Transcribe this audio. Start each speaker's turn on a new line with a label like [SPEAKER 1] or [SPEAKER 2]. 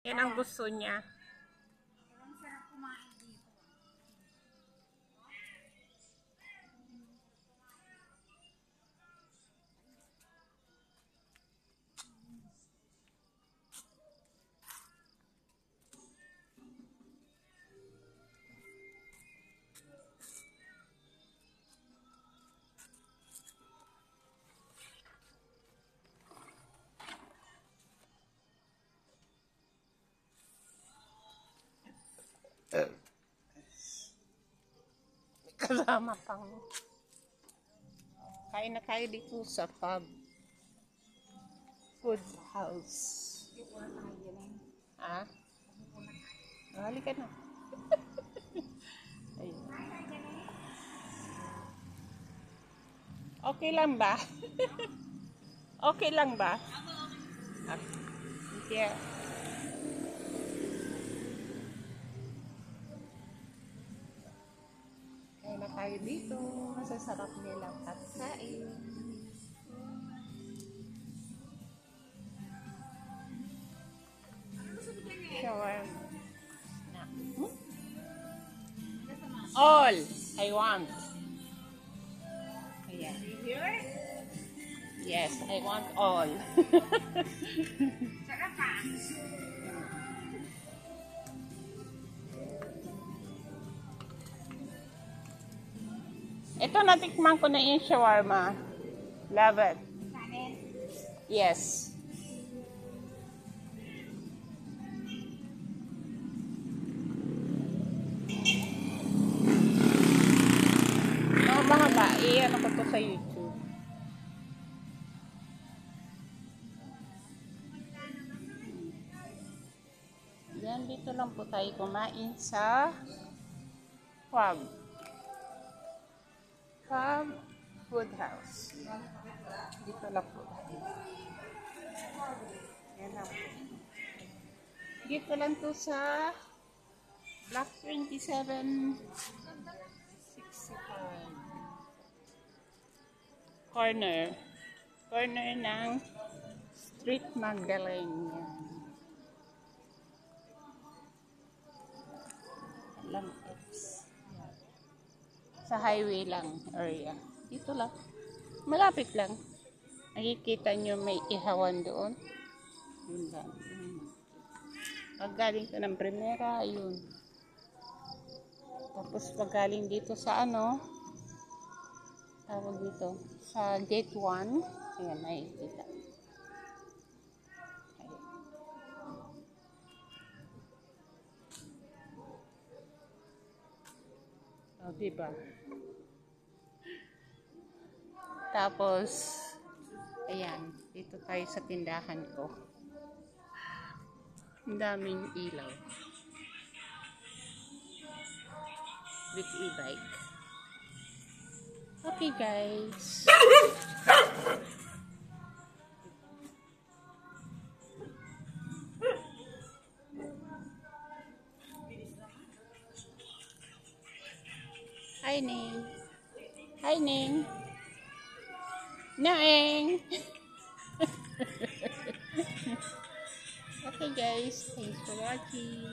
[SPEAKER 1] Yan ang gusto niya.
[SPEAKER 2] Ang sarap kumain dito.
[SPEAKER 1] Kasama pang kain na kayo dito sa food house. Ah? Halika na. Ayun. Okay lang ba? Okay lang ba? Yeah. Kain na kayo dito. Masasarap nilang pagkain. Shawarma. Hmm? All I want. Ayan. Yes, I want all.
[SPEAKER 2] Sarap pa.
[SPEAKER 1] Ito, natikman ko na yung shawarma. Love it.
[SPEAKER 2] Kanin.
[SPEAKER 1] Yes. Mahaba. Ano ko to sa YouTube. Yan, dito lang po tayo kumain sa Fab Food House. Dito lang po tayo. Yan lang po. Dito lang to sa Block 2765 corner ng Street Magdalene. Lampex. Sa highway lang area. Dito lang. Malapit lang. Nakikita nyo may ihawan doon. Yun lang. Pag galing ka ng Primera, ayun. Tapos pag galing dito sa tawag dito, sa Gate 1, ayan, nakikita. O, diba? Tapos, ayan, dito tayo sa tindahan ko. Ang daming ilaw. With e-bike. Okay, guys. Hi, Ning. Hi, Ning. Naeng. Okay, guys. Thanks for watching.